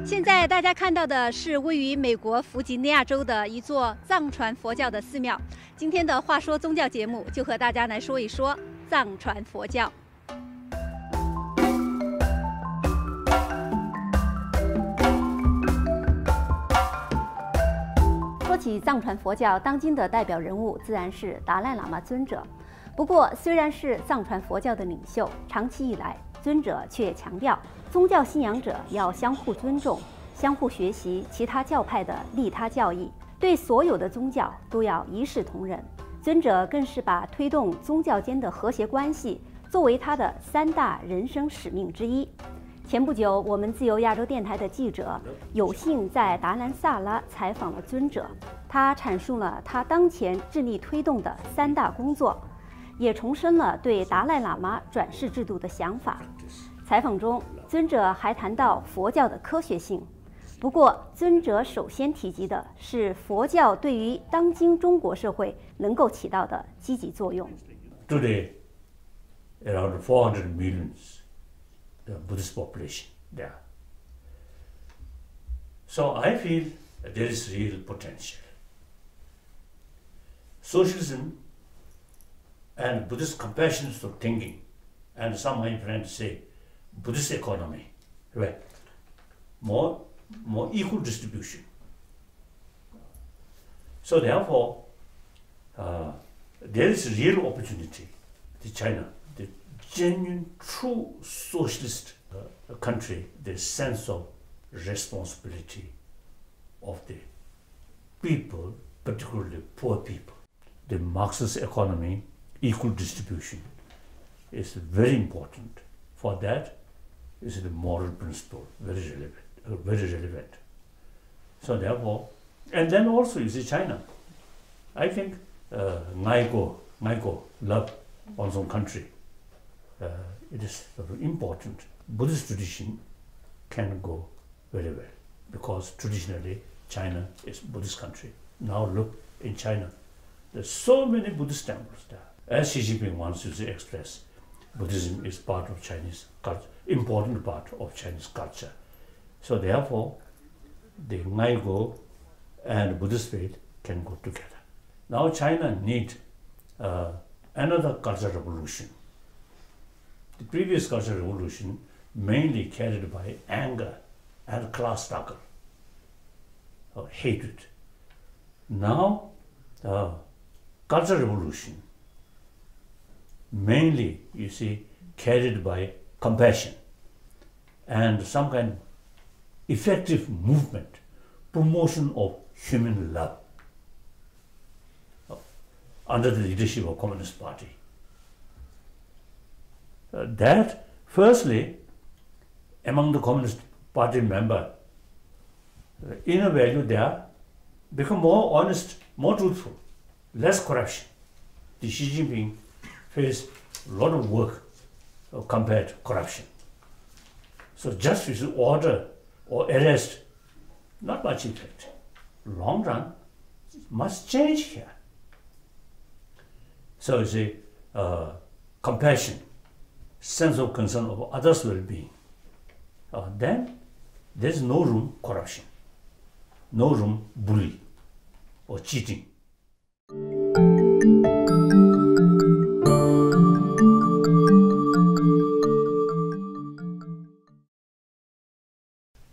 现在大家看到的是位于美国弗吉尼亚州的一座藏传佛教的寺庙。今天的话说宗教节目就和大家来说一说藏传佛教。说起藏传佛教，当今的代表人物自然是达赖喇嘛尊者。不过，虽然是藏传佛教的领袖，长期以来，尊者却强调，宗教信仰者要相互尊重，相互学习其他教派的利他教义，对所有的宗教都要一视同仁。尊者更是把推动宗教间的和谐关系作为他的3大人生使命之一。前不久，我们自由亚洲电台的记者有幸在达兰萨拉采访了尊者，他阐述了他当前致力推动的3大工作，也重申了对达赖喇嘛转世制度的想法。采访中，尊者还谈到佛教的科学性。不过，尊者首先提及的是佛教对于当今中国社会能够起到的积极作用。Today, around 400 millions Buddhist population there. So I feel there is real potential. Socialism and Buddhist compassion for thinking, and some of my friends say Buddhist economy, right? More equal distribution. So therefore, there is real opportunity to China, the genuine, true socialist country, the sense of responsibility of the people, particularly poor people. The Marxist economy, equal distribution, is very important. For that, is the moral principle very relevant. So therefore, and then also you see China. I think Ngai Go love on some country. It is very important. Buddhist tradition can go very well because traditionally China is Buddhist country. Now look in China, there's so many Buddhist temples there. As Xi Jinping wants to express, Buddhism is part of Chinese culture, important part of Chinese culture. So therefore, the Ngai Go and Buddhist faith can go together. Now China needs another cultural revolution. The previous cultural revolution mainly carried by anger and class struggle or hatred. Now, cultural revolution mainly, you see, carried by compassion and some kind of effective movement, promotion of human love under the leadership of Communist Party. That, firstly, among the Communist Party members, inner value there become more honest, more truthful, less corruption. The Xi Jinping faced a lot of work compared to corruption. So just with order or arrest, not much effect. Long run, must change here. So you see, compassion, sense of concern of others' well-being. Then there is no room corruption, no room bully or cheating.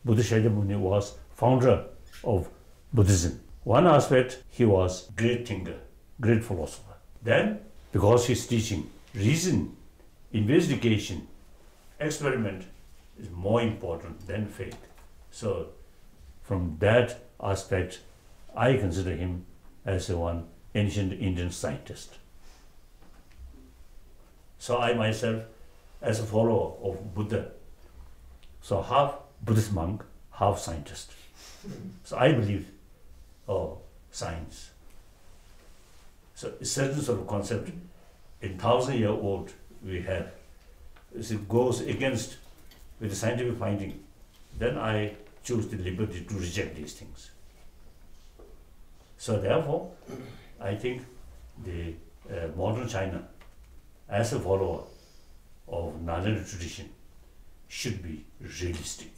Buddha Shakyamuni was founder of Buddhism. One aspect, he was great thinker, great philosopher. Then, because his teaching, reason, investigation, experiment is more important than faith. So, from that aspect, I consider him as one ancient Indian scientist. So I myself, as a follower of Buddha, so half Buddhist monk, half scientist. So I believe science. So a certain sort of concept in 1,000-year-old we have, if it goes against with the scientific finding, then I choose the liberty to reject these things. So therefore, I think the modern China, as a follower of Nalanda tradition, should be realistic.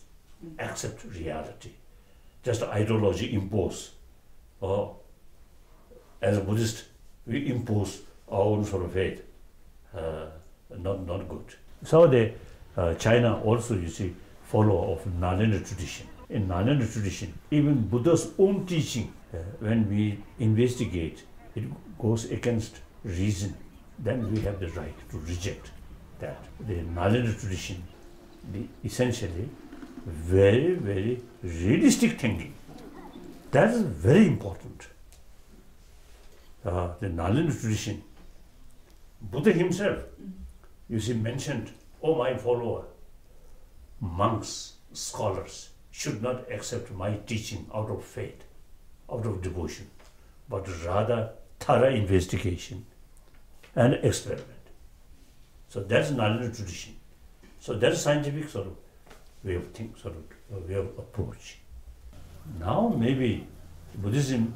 accept reality. Just ideology impose, or as a Buddhist, we impose our own sort of faith. Not good. So China also, you see, follower of Nalanda tradition. In Nalanda tradition, even Buddha's own teaching, when we investigate, it goes against reason, then we have the right to reject that. The Nalanda tradition, essentially, very, very realistic thinking. That is very important. The Nalanda tradition, Buddha himself, you see, mentioned, "Oh, my follower, monks, scholars should not accept my teaching out of faith, out of devotion, but rather thorough investigation and experiment." So that's Nalanda tradition. So that's scientific sort of way of think, sort of way of approach. Now maybe Buddhism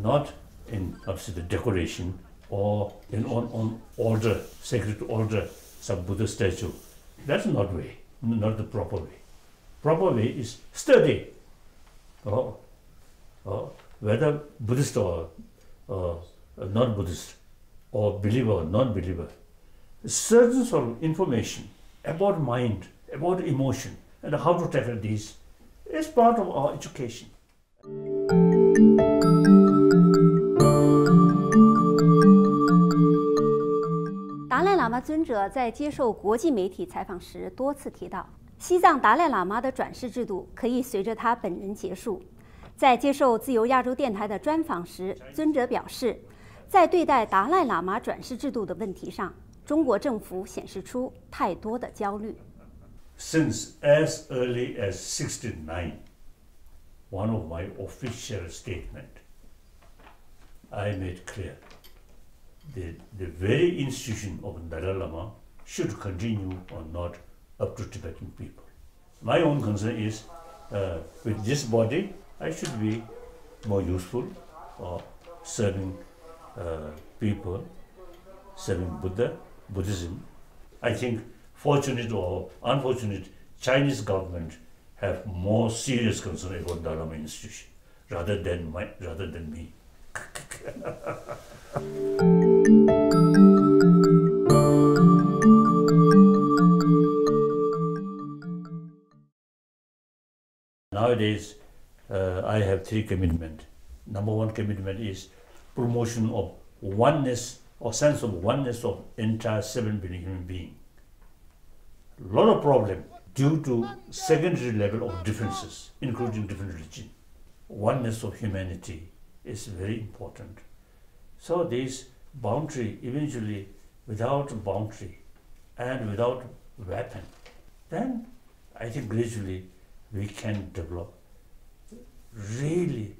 not in obviously the decoration or on order, sacred order, some Buddha statue. That's not way, not the proper way. Proper way is study, or whether Buddhist or not Buddhist, or believer or non-believer, certain sort of information about mind, about emotion, and how to tackle these is part of our education. 达赖喇嘛尊者在接受国际媒体采访时多次提到，西藏达赖喇嘛的转世制度可以随着他本人结束。在接受自由亚洲电台的专访时，尊者表示，在对待达赖喇嘛转世制度的问题上，中国政府显示出太多的焦虑。Since as early as '69, one of my official statements, I made clear the very institution of Dalai Lama should continue or not up to Tibetan people. My own concern is with this body, I should be more useful or serving people, serving Buddhism. I think fortunate or unfortunate, Chinese government have more serious concern about Dalai Lama institution rather than me. Nowadays, I have three commitments. Number one commitment is promotion of oneness or sense of oneness of entire 7 billion human beings. A lot of problem due to secondary level of differences, including different religion. Oneness of humanity is very important. So this boundary, eventually, without boundary and without weapon, then I think gradually we can develop really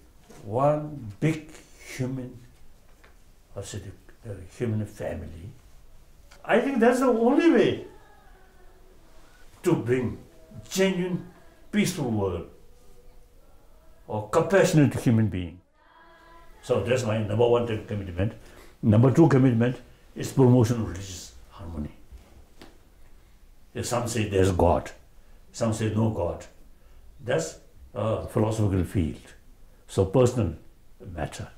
one big human family. I think that's the only way to bring genuine, peaceful world or compassionate human being. So that's my number one commitment. Number two commitment is promotion of religious harmony. Some say there's God, some say no God. That's a philosophical field, so personal matter.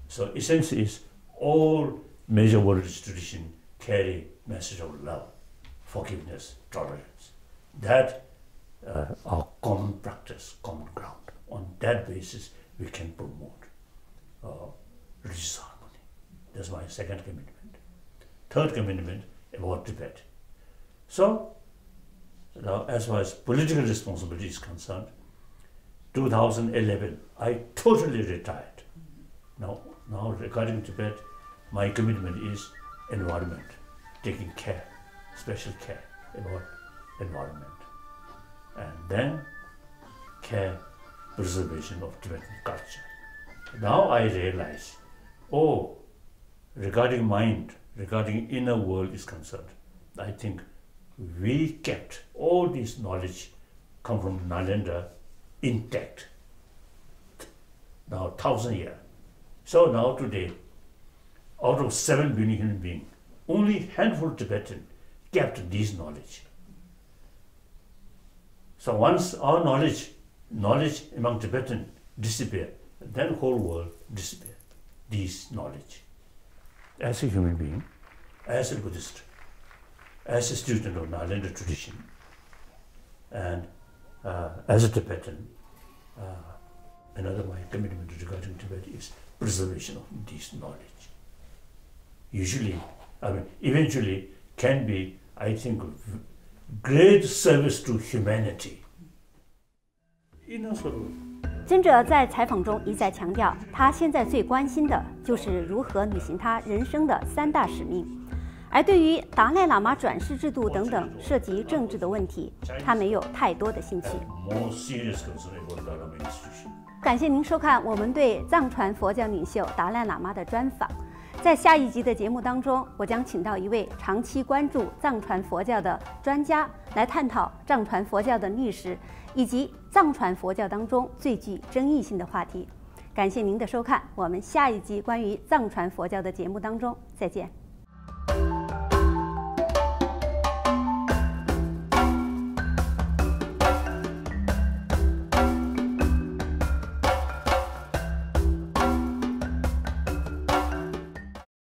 So essence is all major world traditions carry message of love, forgiveness, tolerance. That are common practice, common ground. On that basis, we can promote religious harmony. That's my second commitment. Third commitment about Tibet. So, now as far as political responsibility is concerned, 2011, I totally retired. Now regarding Tibet, my commitment is environment, taking care, special care about environment. And then care, preservation of Tibetan culture. Now I realize, regarding mind, regarding inner world is concerned, I think we kept all this knowledge come from Nalanda intact. Now 1,000 years. So now today, out of 7 billion human beings, only handful of Tibetan kept this knowledge. So once our knowledge among Tibetan disappear, then whole world disappear. This knowledge. As a human being, as a Buddhist, as a student of Nalanda tradition, and as a Tibetan, another my commitment regarding Tibet is preservation of this knowledge. Eventually can be, I think, great service to humanity. 尊者在采访中一再强调，他现在最关心的就是如何履行他人生的3大使命，而对于达赖喇嘛转世制度等等涉及政治的问题，他没有太多的兴趣。感谢您收看我们对藏传佛教领袖达赖喇嘛的专访。在下一集的节目当中，我将请到一位长期关注藏传佛教的专家，来探讨藏传佛教的历史以及藏传佛教当中最具争议性的话题。感谢您的收看，我们下一集关于藏传佛教的节目当中再见。